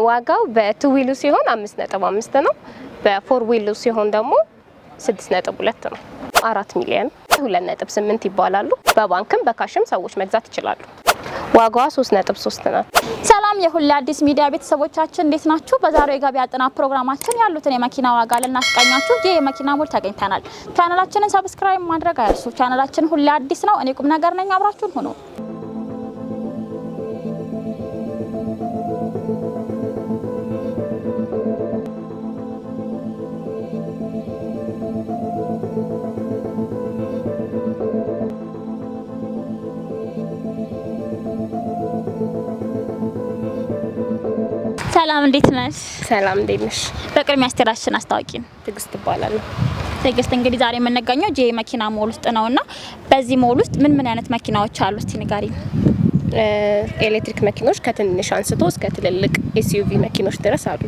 ዋጋው በ2 ዊሉ ሲሆን 5.5 ነው። በ4 ዊሉ ሲሆን ደግሞ 6.2 ነው። 4 ሚሊዮን 2.8 ይባላሉ። በባንክም በካሽም ሰዎች መግዛት ይችላሉ። ዋጋዋ 3.3 ናት። ሰላም የሁሉ አዲስ ሚዲያ ቤተሰቦቻችን እንዴት ናችሁ? በዛሬው የገበያ ጥናት ፕሮግራማችን ያሉትን የመኪና ዋጋ ልናስቃኛችሁ የመኪና ሞል ተገኝተናል። ቻናላችንን ሰብስክራይብ ማድረግ አይርሱ። ቻናላችን ሁሉ አዲስ ነው። እኔ ቁም ነገር ነኝ። አብራችሁን ሁኑ። ሰላም እንዴት ነሽ? ሰላም እንዴት ነሽ? በቅድሚያ አስተራሽን አስታውቂን። ትግስት ይባላል። ትግስት እንግዲህ ዛሬ የምንገኘው ጄ መኪና ሞል ውስጥ ነውና በዚህ ሞል ውስጥ ምን አይነት መኪናዎች አሉ? እስቲ ንገሪኝ። ኤሌክትሪክ መኪኖች ከትንሽ አንስቶ እስከ ትልልቅ ኤስዩቪ መኪኖች ድረስ አሉ።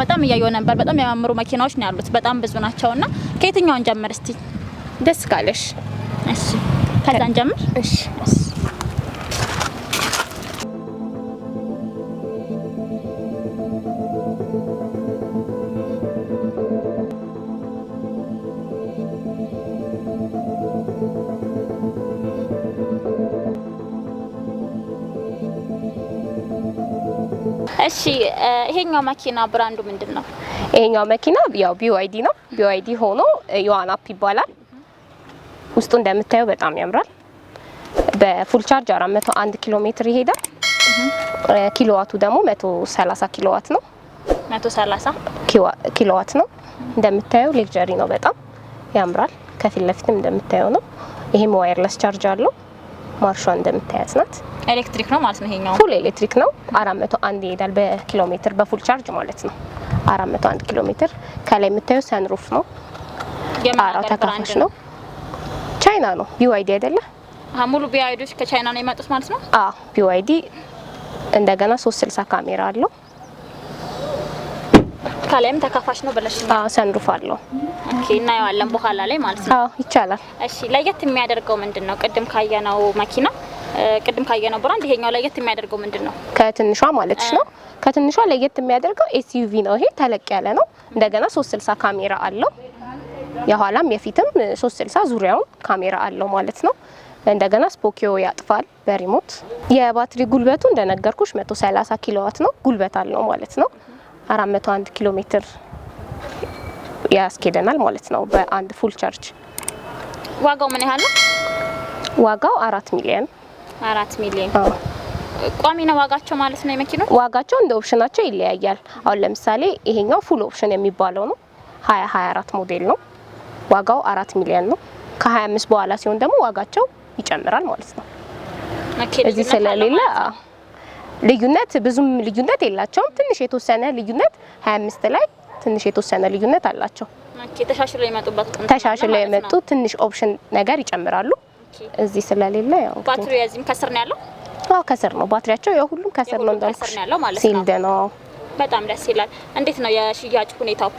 በጣም እያየሁ ነበር። በጣም የሚያማምሩ መኪናዎች ነው ያሉት። በጣም ብዙ ናቸውና ከየትኛውን ጀምር እስቲ? ደስ ካለሽ። እሺ ከዛን ጀምር። እሺ እሺ ይሄኛው መኪና ብራንዱ ምንድነው? ይሄኛው መኪና ያው BYD ነው። BYD ሆኖ ዮአናፕ ይባላል። ውስጡ እንደምታየው በጣም ያምራል። በፉል ቻርጅ 401 ኪሎ ሜትር ይሄዳል። ኪሎዋቱ ደግሞ 130 ኪሎዋት ነው። 130 ኪሎዋት ነው። እንደምታየው ሌክዠሪ ነው። በጣም ያምራል። ከፊት ለፊትም እንደምታየው ነው። ይሄም ዋየርለስ ቻርጅ አለው። ማርሿ እንደምታያት ናት። ኤሌክትሪክ ነው ማለት ነው። ይሄኛው ፉል ኤሌክትሪክ ነው። 401 ይሄዳል በኪሎ ሜትር በፉል ቻርጅ ማለት ነው። 401 ኪሎ ሜትር። ከላይ የምታየው ሰንሩፍ ነው። አራው ተካፋሽ ነው። ቻይና ነው። BYD አይደለ? ሙሉ BYDዎች ከቻይና ነው የመጡት ማለት ነው። BYD እንደገና 360 ካሜራ አለው። ከላይም ተካፋሽ ነው ብለሽ ነው? ሰንሩፍ አለው። ኦኬ እናየዋለን በኋላ ላይ ማለት ነው። ይቻላል። እሺ ለየት የሚያደርገው ምንድነው? ቅድም ካየነው መኪና ካየነው ብራንድ ይሄኛው ለየት የሚያደርገው ምንድነው? ከትንሿ ማለትሽ ነው። ከትንሿ ለየት የሚያደርገው SUV ነው። ይሄ ተለቅ ያለ ነው። እንደገና 360 ካሜራ አለው። የኋላም የፊትም 360 ዙሪያውን ካሜራ አለው ማለት ነው። እንደገና ስፖኪዮ ያጥፋል በሪሞት። የባትሪ ጉልበቱ እንደነገርኩሽ 130 ኪሎዋት ነው። ጉልበት አለው ማለት ነው። 401 ኪሎ ሜትር ያስኬደናል ማለት ነው በአንድ ፉል ቻርጅ። ዋጋው ምን ያህል ነው? ዋጋው 4 ሚሊዮን 4 ሚሊዮን። ቋሚ ነው ዋጋቸው ማለት ነው። የመኪናው ዋጋቸው እንደ ኦፕሽናቸው ይለያያል። አሁን ለምሳሌ ይሄኛው ፉል ኦፕሽን የሚባለው ነው። 2024 ሞዴል ነው። ዋጋው 4 ሚሊዮን ነው። ከ25 በኋላ ሲሆን ደግሞ ዋጋቸው ይጨምራል ማለት ነው። እዚህ ስለሌለ ልዩነት ብዙም ልዩነት የላቸውም። ትንሽ የተወሰነ ልዩነት 25 ላይ ትንሽ የተወሰነ ልዩነት አላቸው። ተሻሽለው የመጡ ትንሽ ኦፕሽን ነገር ይጨምራሉ። እዚህ ስለሌለ ያው ባትሪው ያዚህም ከስር ነው ያለው። ከስር ነው ባትሪያቸው። ያው ሁሉም ከስር ነው እንዳልኩሽ ሲልድ ነው። በጣም ደስ ይላል። እንዴት ነው የሽያጭ ሁኔታው?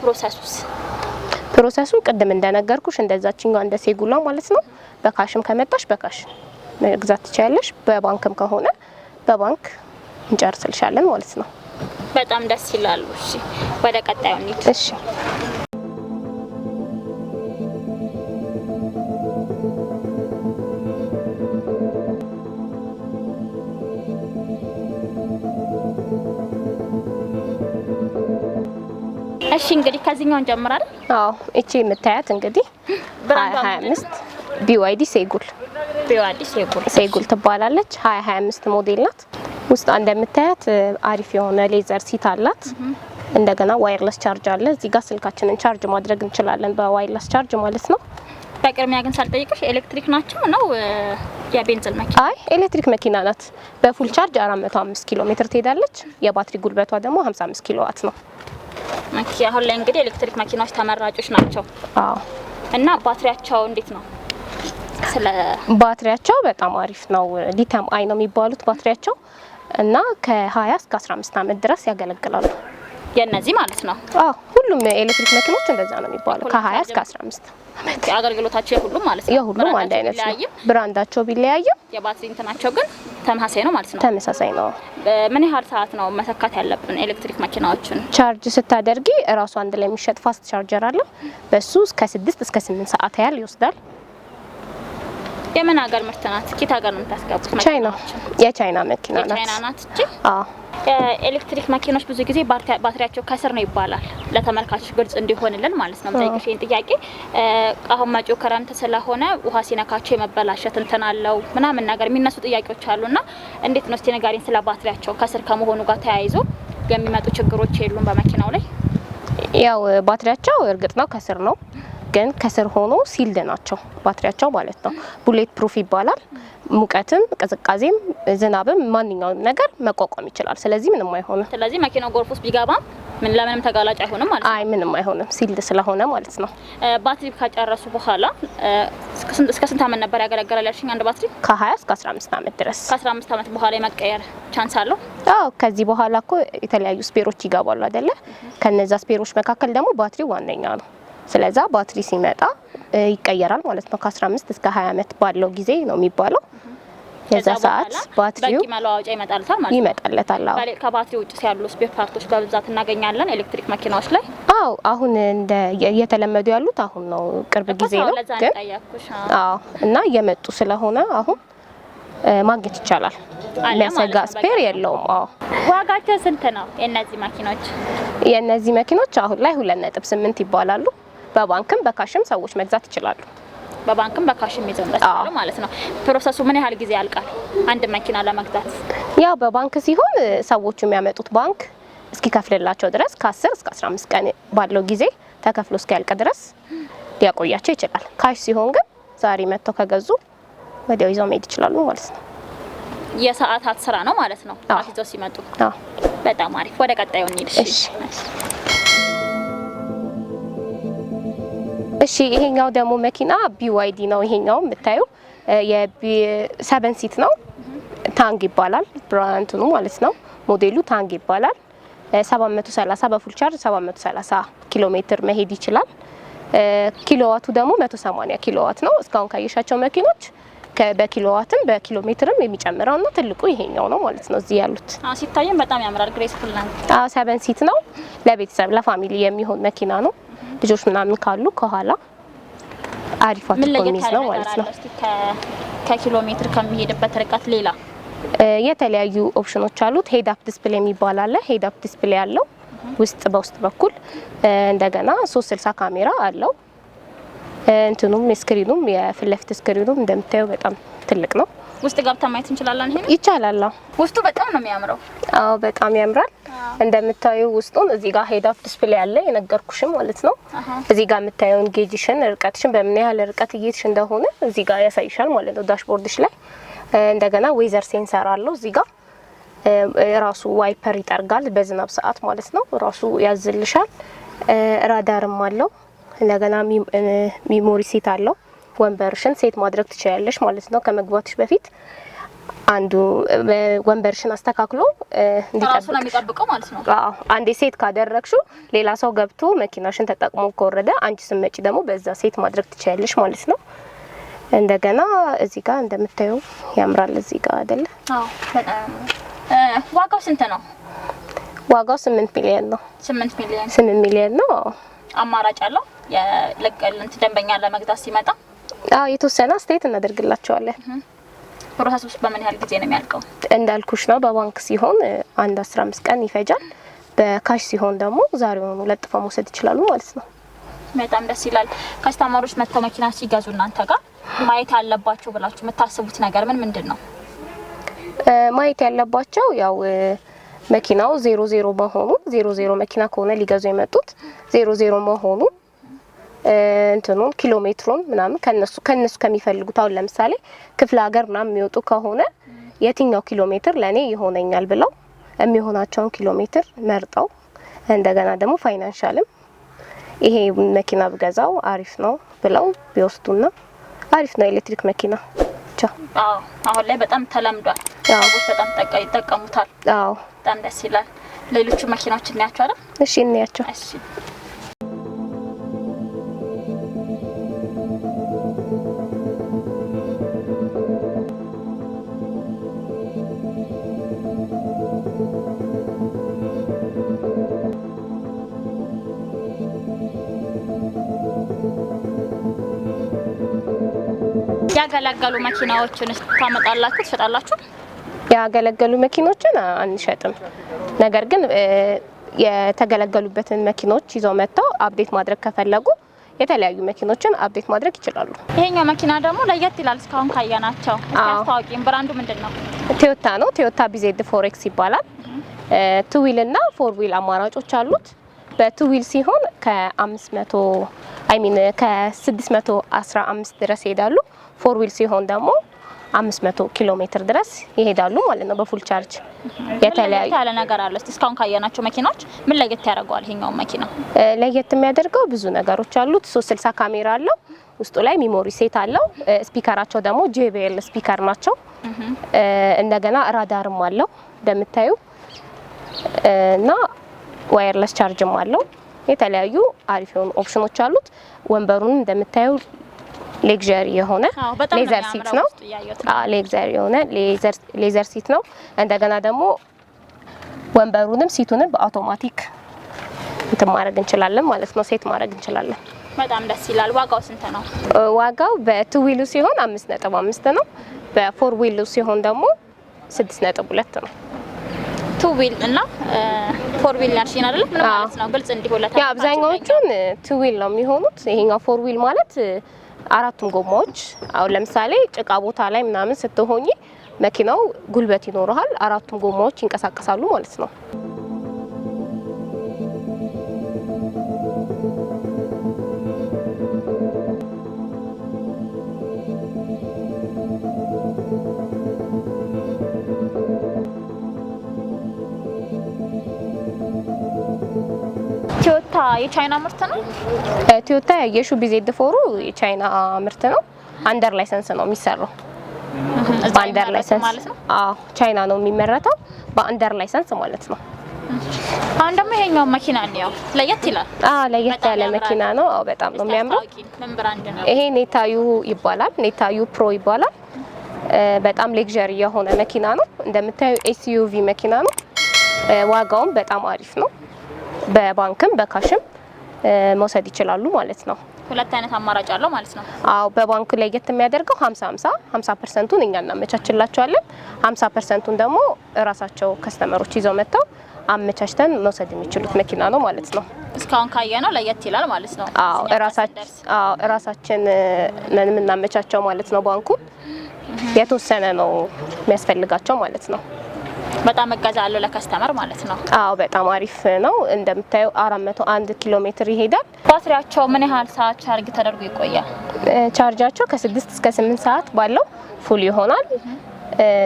ፕሮሰሱ ቅድም እንደነገርኩሽ እንደዛችኛው እንደ ሴጉላ ማለት ነው። በካሽም ከመጣሽ በካሽ መግዛት ትችያለሽ። በባንክም ከሆነ በባንክ እንጨርስልሻለን ማለት ነው። በጣም ደስ ይላል። እሺ ወደ ቀጣዩ እንሂድ። እሺ እሺ እንግዲህ ከዚህኛው እንጀምራለን። እቺ የምታያት እንግዲህ 25 BYD ሴጉል ትባላለች። 2025 ሞዴል ናት። ውስጥ እንደምታያት አሪፍ የሆነ ሌዘር ሲት አላት። እንደገና ዋየርለስ ቻርጅ አለ። እዚህ ጋር ስልካችንን ቻርጅ ማድረግ እንችላለን በዋየርለስ ቻርጅ ማለት ነው። በቅድሚያ ግን ሳልጠይቅሽ ኤሌክትሪክ ናቸው ነው የቤንዚን መኪና? ኤሌክትሪክ መኪና ናት። በፉል ቻርጅ 405 ኪሎ ሜትር ትሄዳለች። የባትሪ ጉልበቷ ደግሞ 55 ኪሎዋት ነው። አሁን ላይ እንግዲህ ኤሌክትሪክ መኪናዎች ተመራጮች ናቸው። እና ባትሪያቸው እንዴት ነው? ባትሪያቸው በጣም አሪፍ ነው። ሊቲየም አይ ነው የሚባሉት ባትሪያቸው እና ከ20 እስከ 15 አመት ድረስ ያገለግላሉ። የነዚህ ማለት ነው? ሁሉ ሁሉም ኤሌክትሪክ መኪኖች እንደዛ ነው የሚባለው ከ20 እስከ 15 አገልግሎታቸው የሁሉም ማለት ነው የሁሉም አንድ አይነት ነው። ብራንዳቸው ቢለያይም የባትሪ እንትናቸው ግን ተመሳሳይ ነው ማለት ነው። ተመሳሳይ ነው። ምን ያህል ሰዓት ነው መሰካት ያለብን ኤሌክትሪክ መኪናዎችን? ቻርጅ ስታደርጊ እራሱ አንድ ላይ የሚሸጥ ፋስት ቻርጀር አለ። በሱ እስከ 6 እስከ 8 ሰዓት ያህል ይወስዳል። የምን ሀገር ምርት ናት? ኪት ሀገር ነው የምታስገቡት? ቻይና፣ የቻይና መኪና ናት። የቻይና ናት እንጂ ኤሌክትሪክ መኪኖች ብዙ ጊዜ ባትሪያቸው ከስር ነው ይባላል። ለተመልካቾች ግልጽ እንዲሆንልን ማለት ነው ማለት ነው ጥያቄ አሁን መጪው ክረምት ስለሆነ ውሃ ሲነካቸው የመበላሸት እንትን አለው ምናምን ነገር የሚነሱ ጥያቄዎች አሉና እንዴት ነው እስቲ ንገሪኝ ስለ ባትሪያቸው ከስር ከመሆኑ ጋር ተያይዞ የሚመጡ ችግሮች የሉም በመኪናው ላይ? ያው ባትሪያቸው እርግጥ ነው ከስር ነው፣ ግን ከስር ሆኖ ሲልድ ናቸው ባትሪያቸው ማለት ነው። ቡሌት ፕሩፍ ይባላል። ሙቀትም ቅዝቃዜም ዝናብም ማንኛውም ነገር መቋቋም ይችላል። ስለዚህ ምንም አይሆንም። ስለዚህ መኪናው ጎርፍ ውስጥ ቢገባ ለምንም ተጋላጭ አይሆንም ማለት ነው። አይ ምንም አይሆንም፣ ሲልድ ስለሆነ ማለት ነው። ባትሪ ከጨረሱ በኋላ እስከ ስንት አመት ነበር ያገለግላል ያልሽኝ? አንድ ባትሪ ከ20 እስከ 15 አመት ድረስ። ከ15 አመት በኋላ የመቀየር ቻንስ አለው? አዎ ከዚህ በኋላ እኮ የተለያዩ ስፔሮች ይገባሉ አይደለ? ከነዛ ስፔሮች መካከል ደግሞ ባትሪው ዋነኛ ነው። ስለዛ ባትሪ ሲመጣ ይቀየራል ማለት ነው። ከ15 እስከ 20 አመት ባለው ጊዜ ነው የሚባለው። የዛ ሰዓት ባትሪው በቂ መለዋወጫ ይመጣልታል ማለት ነው። ይመጣልታል። አዎ ከባትሪው ውጭ ያሉ ስፔር ፓርቶች በብዛት እናገኛለን ኤሌክትሪክ መኪናዎች ላይ። አዎ አሁን እንደ እየተለመዱ ያሉት አሁን ነው፣ ቅርብ ጊዜ ነው ግን አዎ እና እየመጡ ስለሆነ አሁን ማግኘት ይቻላል። የሚያሰጋ ስፔር የለውም። አዎ ዋጋቸው ስንት ነው የነዚህ መኪኖች? የነዚህ መኪኖች አሁን ላይ 2.8 ይባላሉ። በባንክም በካሽም ሰዎች መግዛት ይችላሉ። በባንክም በካሽም ይዘንበታሉ ማለት ነው። ፕሮሰሱ ምን ያህል ጊዜ ያልቃል አንድ መኪና ለመግዛት? ያው በባንክ ሲሆን ሰዎቹ የሚያመጡት ባንክ እስኪከፍልላቸው ድረስ ከ10 እስከ 15 ቀን ባለው ጊዜ ተከፍሎ እስኪያልቅ ድረስ ሊያቆያቸው ይችላል። ካሽ ሲሆን ግን ዛሬ መጥተው ከገዙ ወዲያው ይዘው መሄድ ይችላሉ ማለት ነው። የሰዓታት ስራ ነው ማለት ነው ይዘው ሲመጡ። በጣም አሪፍ። ወደ ቀጣዩ እንሂድ። እሺ ይሄኛው ደግሞ መኪና BYD ነው። ይሄኛው የምታዩ የ7 ሲት ነው። ታንግ ይባላል ብራንዱ ማለት ነው። ሞዴሉ ታንግ ይባላል። 730 በፉል ቻርጅ 730 ኪሎ ሜትር መሄድ ይችላል። ኪሎዋቱ ደግሞ 180 ኪሎዋት ነው። እስካሁን ካየሻቸው መኪኖች በኪሎዋትም በኪሎ ሜትርም የሚጨምረውና ትልቁ ይሄኛው ነው ማለት ነው። እዚህ ያሉት ሲታየም በጣም ያምራል። ግሬስፉል ነው። 7 ሲት ነው። ለቤተሰብ ለፋሚሊ የሚሆን መኪና ነው። ልጆች ምናምን ካሉ ከኋላ አሪፍ አትኮሚዝ ነው ማለት ነው። ከኪሎ ሜትር ከሚሄድበት ርቀት ሌላ የተለያዩ ኦፕሽኖች አሉት። ሄድ አፕ ዲስፕሌይ የሚባል አለ። ሄድ አፕ ዲስፕሌይ አለው በውስጥ በኩል እንደገና 360 ካሜራ አለው። እንትኑም ስክሪኑም የፊት ለፊት ስክሪኑም እንደምታዩ በጣም ትልቅ ነው። ውስጥ ገብተን ማየት እንችላለን? ይሄን ይቻላል። ውስጡ በጣም ነው የሚያምረው። አዎ በጣም ያምራል። እንደምታዩ ውስጡን እዚህ ጋር ሄድ አፕ ዲስፕሌይ አለ የነገርኩሽም ማለት ነው። እዚህ ጋር የምታዩን ጌጅሽን ርቀትሽን በምን ያህል ርቀት እየሄድሽ እንደሆነ እዚህ ጋር ያሳይሻል ማለት ነው ዳሽቦርድሽ ላይ። እንደገና ዌዘር ሴንሰር አለው እዚህ ጋር ራሱ ዋይፐር ይጠርጋል በዝናብ ሰዓት ማለት ነው። ራሱ ያዝልሻል። ራዳርም አለው። እንደገና ሚሞሪ ሴት አለው። ወንበርሽን ሴት ማድረግ ትችያለሽ ማለት ነው። ከመግባትሽ በፊት አንዱ ወንበርሽን አስተካክሎ እንዲጠብቅ ነው የሚጠብቀው ማለት ነው። አዎ አንዴ ሴት ካደረግሽው ሌላ ሰው ገብቶ መኪናሽን ተጠቅሞ ከወረደ አንቺ ስመጪ ደግሞ በዛ ሴት ማድረግ ትችያለሽ ማለት ነው። እንደገና እዚህ ጋር እንደምታዩ ያምራል። እዚህ ጋር አይደለ? አዎ በጣም ዋጋው ስንት ነው? ዋጋው 8 ሚሊዮን ነው። 8 ሚሊዮን ነው። አማራጭ አለው የለቀልንት ደንበኛ ለመግዛት ሲመጣ? አዎ የተወሰነ አስተያየት እናደርግላቸዋለን። ፕሮሰስ በምን ያህል ጊዜ ነው የሚያልቀው? እንዳልኩሽ ነው። በባንክ ሲሆን 15 ቀን ይፈጃል። በካሽ ሲሆን ደግሞ ዛሬውኑ ለጥፈው መውሰድ ይችላሉ ማለት ነው። በጣም ደስ ይላል። ከስተመሮች መጥተው መኪና ሲገዙ እናንተ ጋር ማየት ያለባቸው ብላችሁ የምታስቡት ነገር ምንድን ነው? ማየት ያለባቸው ያው መኪናው 00 መሆኑ 00 መኪና ከሆነ ሊገዙ የመጡት 00 መሆኑ እንትኑን ኪሎ ሜትሩን ምናምን ከነሱ ከሚፈልጉት አሁን ለምሳሌ ክፍለ ሀገር ምናምን የሚወጡ ከሆነ የትኛው ኪሎ ሜትር ለኔ ይሆነኛል ብለው የሚሆናቸውን ኪሎ ሜትር መርጠው እንደገና ደግሞ ፋይናንሻልም ይሄ መኪና ብገዛው አሪፍ ነው ብለው ቢወስዱና አሪፍ ነው ኤሌክትሪክ መኪና ብቻ። አዎ አሁን ላይ በጣም ተለምዷል። ሰዎች በጣም ይጠቀሙታል። አዎ በጣም ደስ ይላል። ሌሎቹ መኪናዎች እናያቸው አይደል? እሺ እናያቸው። እሺ ያገለገሉ መኪናዎችን ታመጣላችሁ ትሸጣላችሁ? ያገለገሉ መኪኖችን አንሸጥም። ነገር ግን የተገለገሉበትን መኪኖች ይዘው መጥተው አፕዴት ማድረግ ከፈለጉ የተለያዩ መኪኖችን አፕዴት ማድረግ ይችላሉ። ይሄኛው መኪና ደግሞ ለየት ይላል እስካሁን ካያናቸው። አስተዋውቂኝ፣ ብራንዱ ምንድነው? ቶዮታ ነው። ቶዮታ BZ ፎሬክስ ይባላል። ቱ ዊል እና ፎር ዊል አማራጮች አሉት። በቱ ዊል ሲሆን ከ615 ድረስ ይሄዳሉ። ፎር ዊል ሲሆን ደግሞ 500 ኪሎ ሜትር ድረስ ይሄዳሉ ማለት ነው በፉል ቻርጅ። የተለያዩ ያለ ነገር አለ። እስካሁን ካያናቸው መኪናዎች ምን ለየት ያደርገዋል ይሄኛው መኪና? ለየት የሚያደርገው ብዙ ነገሮች አሉት። 360 ካሜራ አለው። ውስጡ ላይ ሚሞሪ ሴት አለው። ስፒከራቸው ደግሞ JBL ስፒከር ናቸው። እንደገና ራዳርም አለው እንደምታዩ እና ዋየርለስ ቻርጅም አለው። የተለያዩ አሪፍ የሆኑ ኦፕሽኖች አሉት። ወንበሩን እንደምታዩ ሌክዠሪ የሆነ ሌዘር ሲት ነው። ሌክዠሪ የሆነ ሌዘር ሲት ነው። እንደገና ደግሞ ወንበሩንም ሲቱንም በአውቶማቲክ እንትን ማድረግ እንችላለን ማለት ነው። ሴት ማድረግ እንችላለን። በጣም ደስ ይላል። ዋጋው ስንት ነው? ዋጋው በቱ ዊሉ ሲሆን 5.5 ነው። በፎር ዊሉ ሲሆን ደግሞ 6.2 ነው። ቱ ዊል እና ፎር ዊል ያልሽኝ አይደል? ምን ማለት ነው? ግልጽ እንዲሆንለት። ያ አብዛኛዎቹን ቱ ዊል ነው የሚሆኑት። ይሄኛው ፎር ዊል ማለት አራቱም ጎማዎች አሁን ለምሳሌ ጭቃ ቦታ ላይ ምናምን ስትሆኚ መኪናው ጉልበት ይኖርሃል። አራቱም ጎማዎች ይንቀሳቀሳሉ ማለት ነው። ቶዮታ የቻይና ምርት ነው። ቶዮታ ያየሹ BZ ፎሩ የቻይና ምርት ነው። አንደር ላይሰንስ ነው የሚሰራው። በአንደር ላይሰንስ ማለት ነው። አዎ ቻይና ነው የሚመረተው በአንደር ላይሰንስ ማለት ነው። አሁን ደግሞ ይሄኛው መኪና ነው ለየት ይላል። ለየት ያለ መኪና ነው። በጣም ነው የሚያምረው። ምን ብራንድ ነው? ይሄ ኔታዩ ይባላል። ኔታዩ ፕሮ ይባላል። በጣም ሌክዠሪ የሆነ መኪና ነው። እንደምታዩ SUV መኪና ነው። ዋጋውም በጣም አሪፍ ነው። በባንክም በካሽም መውሰድ ይችላሉ ማለት ነው። ሁለት አይነት አማራጭ አለው ማለት ነው። በባንክ ላይ የት የሚያደርገው 50%ን እኛ እናመቻችላቸዋለን። 50%ን ደግሞ እራሳቸው ከስተመሮች ይዘው መጥተው አመቻችተን መውሰድ የሚችሉት መኪና ነው ማለት ነው። እስካሁን ካየነው ለየት ይላል ማለት ነው። እራሳችን ነን የምናመቻቸው ማለት ነው። ባንኩ የተወሰነ ነው የሚያስፈልጋቸው ማለት ነው። በጣም እገዛ አለው ለከስተመር ማለት ነው። በጣም አሪፍ ነው። እንደምታዩ 401 ኪሎ ሜትር ይሄዳል። ባትሪያቸው ምን ያህል ሰዓት ቻርጅ ተደርጎ ይቆያል? ቻርጃቸው ከ6 እስከ 8 ሰዓት ባለው ፉል ይሆናል።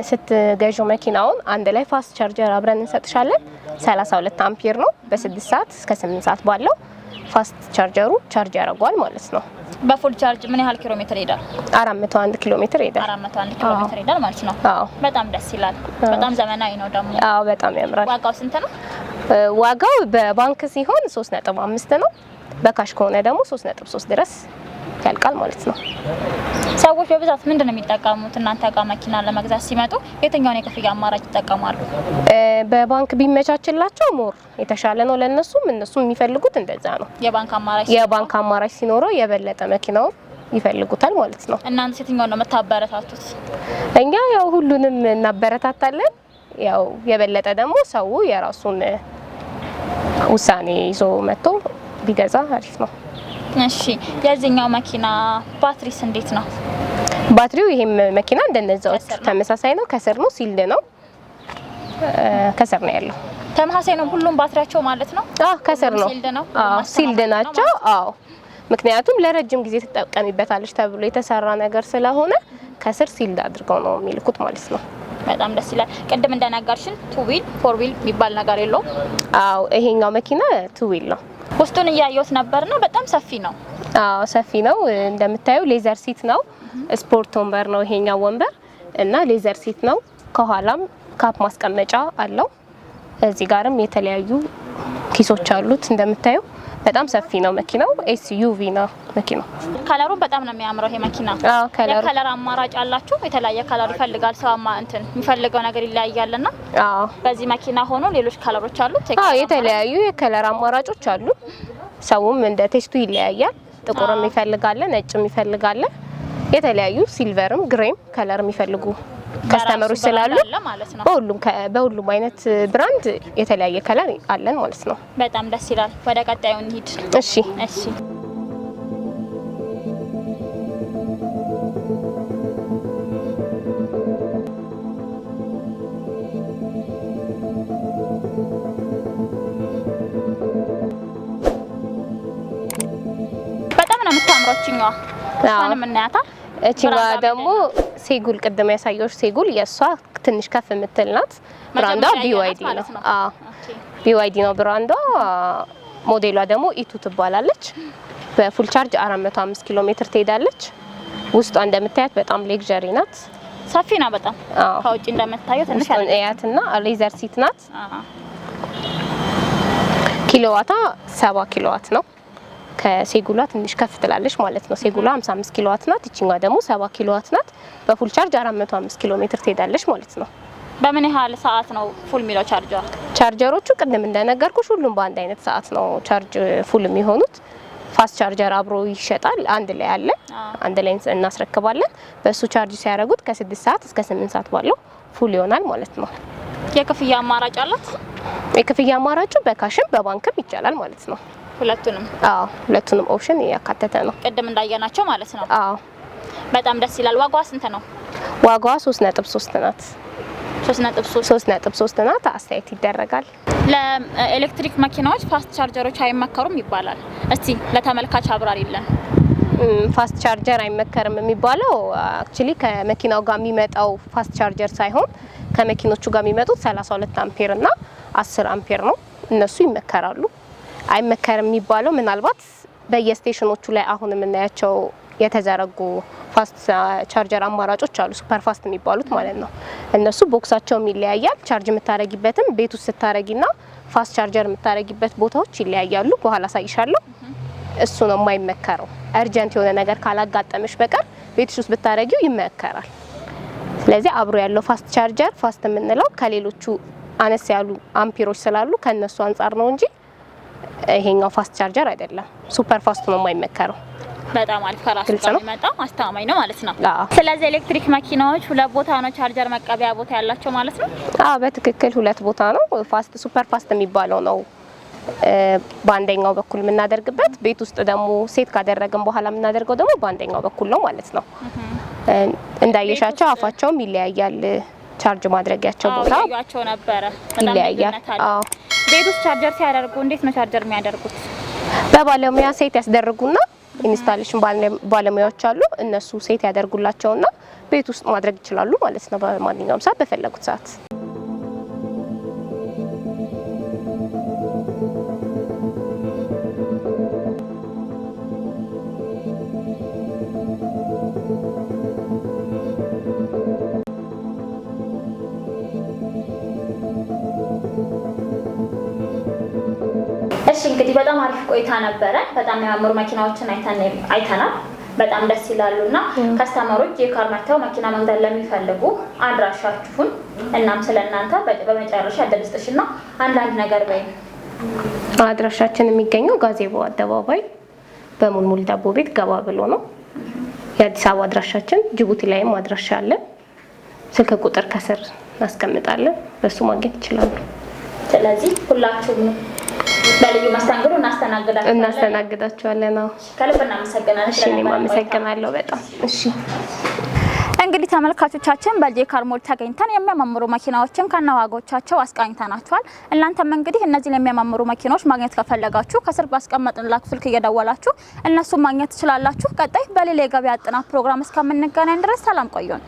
ስትገዡ መኪናውን አንድ ላይ ፋስት ቻርጀር አብረን እንሰጥሻለን። 32 አምፒር ነው። በ6 ሰዓት እስከ 8 ሰዓት ባለው ፋስት ቻርጀሩ ቻርጅ ያደርገዋል ማለት ነው። በፉል ቻርጅ ምን ያህል ኪሎ ሜትር ይሄዳል? 401 ኪሎ ሜትር ይሄዳል። 401 ኪሎ ሜትር ይሄዳል ማለት ነው። በጣም ደስ ይላል። በጣም ዘመናዊ ነው ደግሞ። በጣም ያምራል። ዋጋው ስንት ነው? ዋጋው በባንክ ሲሆን 3.5 ነው። በካሽ ከሆነ ደግሞ 3.3 ድረስ ያልቃል ማለት ነው። ሰዎች በብዛት ምንድን ነው የሚጠቀሙት? እናንተ ጋር መኪና ለመግዛት ሲመጡ የትኛውን የክፍያ አማራጭ ይጠቀማሉ? በባንክ ቢመቻችላቸው ሞር የተሻለ ነው ለነሱም። እነሱ የሚፈልጉት እንደዛ ነው። የባንክ አማራጭ ሲኖረው የበለጠ መኪናውን ይፈልጉታል ማለት ነው። እናንተ የትኛውን ነው የምታበረታቱት? እኛ ያው ሁሉንም እናበረታታለን። ያው የበለጠ ደግሞ ሰው የራሱን ውሳኔ ይዞ መጥቶ ቢገዛ አሪፍ ነው። እሺ የዚህኛው መኪና ባትሪስ እንዴት ነው? ባትሪው ይሄም መኪና እንደነዛው ተመሳሳይ ነው። ከስር ነው፣ ሲልድ ነው። ከስር ነው ያለው። ተመሳሳይ ነው ሁሉም ባትሪያቸው ማለት ነው? ከስር ነው። ሲልድ ናቸው። ምክንያቱም ለረጅም ጊዜ ተጠቀሚበታለች ተብሎ የተሰራ ነገር ስለሆነ ከስር ሲልድ አድርገው ነው የሚልኩት ማለት ነው። በጣም ደስ ይላል። ቅድም እንደነገርሽን ቱ ዊል ፎር ዊል የሚባል ነገር የለውም? ይሄኛው መኪና ቱ ዊል ነው። ውስጡን እያየሁት ነበርና በጣም ሰፊ ነው። ሰፊ ነው። እንደምታዩ ሌዘር ሲት ነው። ስፖርት ወንበር ነው ይሄኛው ወንበር እና ሌዘር ሲት ነው። ከኋላም ካፕ ማስቀመጫ አለው። እዚህ ጋርም የተለያዩ ኪሶች አሉት። እንደምታዩ በጣም ሰፊ ነው መኪናው። SUV ነው መኪናው። ከለሩን በጣም ነው የሚያምረው ይሄ መኪና። የከለር አማራጭ አላችሁ? የተለያየ ከለር ይፈልጋል ሰው የሚፈልገው ነገር ይለያያልና በዚህ መኪና ሆኖ ሌሎች ከለሮች አሉት? የተለያዩ የከለር አማራጮች አሉ። ሰውም እንደ ቴስቱ ይለያያል። ጥቁርም ይፈልጋል፣ ነጭም ይፈልጋል። የተለያዩ ሲልቨርም ግሬም ከለር የሚፈልጉ ከስተመሮች ስላሉ በሁሉም አይነት ብራንድ የተለያየ ከለር አለን ማለት ነው። በጣም ደስ ይላል። ወደ ቀጣዩ እንሂድ። እሺ በጣም ነው የምታምረው እቺኛዋ። እሷንም እናያታ። እቺኛዋ ደግሞ ሴጉል ቅድም ያሳየሁሽ ሴጉል የሷ ትንሽ ከፍ የምትል ናት። ብራንዷ BYD ነው። አዎ BYD ነው ብራንዷ። ሞዴሏ ደግሞ ኢቱ ትባላለች። በፉል ቻርጅ 405 ኪሎ ሜትር ትሄዳለች። ውስጧ እንደምታያት በጣም ሌክዠሪ ናት። ሰፊ ነው በጣም። ከውጭ እንደምታዩት ትንሽ ያያትና ሌዘር ሲት ናት። ኪሎዋታ 70 ኪሎዋት ነው። ከሴጉላ ትንሽ ከፍ ትላለች ማለት ነው። ሴጉላ 55 ኪሎዋት ናት። እቺኛዋ ደግሞ 70 ኪሎዋት ናት። በፉል ቻርጅ 405 ኪሎ ሜትር ትሄዳለች ማለት ነው። በምን ያህል ሰዓት ነው ፉል ሚለው ቻርጀሯ? ቻርጀሮቹ ቅድም እንደነገርኩሽ ሁሉም በአንድ አይነት ሰዓት ነው ቻርጅ ፉል የሚሆኑት። ፋስት ቻርጀር አብሮ ይሸጣል። አንድ ላይ አለ። አንድ ላይ እናስረክባለን። በሱ ቻርጅ ሲያደርጉት ከ6 ሰዓት እስከ 8 ሰዓት ባለው ፉል ይሆናል ማለት ነው። የክፍያ አማራጭ አላት? የክፍያ አማራጩ በካሽም በባንክም ይቻላል ማለት ነው። ሁለቱንም? አዎ ሁለቱንም ኦፕሽን ያካተተ ነው። ቅድም እንዳየናቸው ማለት ነው። አዎ በጣም ደስ ይላል። ዋጋዋ ስንት ነው? ዋጋዋ 3.3 ናት። 3.3 ናት። አስተያየት ይደረጋል። ለኤሌክትሪክ መኪናዎች ፋስት ቻርጀሮች አይመከሩም ይባላል። እስቲ ለተመልካች አብራሪልን። ፋስት ቻርጀር አይመከርም የሚባለው አክቹሊ ከመኪናው ጋር የሚመጣው ፋስት ቻርጀር ሳይሆን ከመኪኖቹ ጋር የሚመጡት 32 አምፔር እና 10 አምፔር ነው። እነሱ ይመከራሉ። አይመከርም የሚባለው ምናልባት በየስቴሽኖቹ ላይ አሁን የምናያቸው የተዘረጉ ፋስት ቻርጀር አማራጮች አሉ፣ ሱፐር ፋስት የሚባሉት ማለት ነው። እነሱ ቦክሳቸውም ይለያያል። ቻርጅ የምታረጊበትም ቤት ውስጥ ስታረጊና ፋስት ቻርጀር የምታረጊበት ቦታዎች ይለያያሉ። በኋላ ሳይሻለው እሱ ነው የማይመከረው። አርጀንት የሆነ ነገር ካላጋጠመሽ በቀር ቤትሽ ውስጥ ብታረጊው ይመከራል። ስለዚህ አብሮ ያለው ፋስት ቻርጀር ፋስት የምንለው ከሌሎቹ አነስ ያሉ አምፒሮች ስላሉ ከነሱ አንጻር ነው እንጂ ይሄኛው ፋስት ቻርጀር አይደለም። ሱፐር ፋስት ነው የማይመከረው። በጣም አሪፍ ከራሱ ጋር የሚመጣው አስተማማኝ ነው ማለት ነው። ስለዚህ ኤሌክትሪክ መኪናዎች ሁለት ቦታ ነው ቻርጀር መቀበያ ቦታ ያላቸው ማለት ነው? አዎ በትክክል ሁለት ቦታ ነው። ፋስት ሱፐር ፋስት የሚባለው ነው በአንደኛው በኩል የምናደርግበት፣ ቤት ውስጥ ደግሞ ሴት ካደረግን በኋላ የምናደርገው ደግሞ በአንደኛው በኩል ነው ማለት ነው። እንዳየሻቸው አፋቸውም ይለያያል። ቻርጅ ማድረጊያቸው ቦታ ያያቸው ነበረ ይለያያል። አዎ ቤት ውስጥ ቻርጀር ሲያደርጉ እንዴት ነው ቻርጀር የሚያደርጉት? በባለሙያ ሴት ያስደርጉና ኢንስታሌሽን ባለሙያዎች አሉ። እነሱ ሴት ያደርጉላቸውና ቤት ውስጥ ማድረግ ይችላሉ ማለት ነው። በማንኛውም ሰዓት በፈለጉት ሰዓት። እሺ እንግዲህ በጣም አሪፍ ቆይታ ነበረ። በጣም የሚያምሩ መኪናዎችን አይተናል። በጣም ደስ ይላሉና ከስተመሮች የካር መተው መኪና መንገድ ለሚፈልጉ አድራሻችሁን እናም ስለናንተ በመጨረሻ አደረስሽና አንዳንድ ነገር በይ። አድራሻችን የሚገኘው ጋዜቦ አደባባይ በሙልሙል ዳቦ ቤት ገባ ብሎ ነው። የአዲስ አበባ አድራሻችን ጅቡቲ ላይም አድራሻ አለ። ስልክ ቁጥር ከስር እናስቀምጣለን፣ በሱ ማግኘት ይችላሉ። ስለዚህ ሁላችሁም በልዩ መስተንግዶ እናስተናግዳችኋለን። ከልብ እናመሰግናለን። እሺ እኔም አመሰግናለሁ በጣም። እሺ እንግዲህ ተመልካቾቻችን በጄካር ሞል ተገኝተን የሚያማምሩ መኪናዎችን ከነዋጋዎቻቸው አስቃኝተናችኋል። እናንተም እንግዲህ እነዚህን የሚያማምሩ መኪናዎች ማግኘት ከፈለጋችሁ ከስር ባስቀመጥንላችሁ ስልክ እየደወላችሁ እነሱን ማግኘት ትችላላችሁ። ቀጣይ በሌላ የገበያ ጥናት ፕሮግራም እስከምንገናኝ ድረስ ሰላም ቆዩን።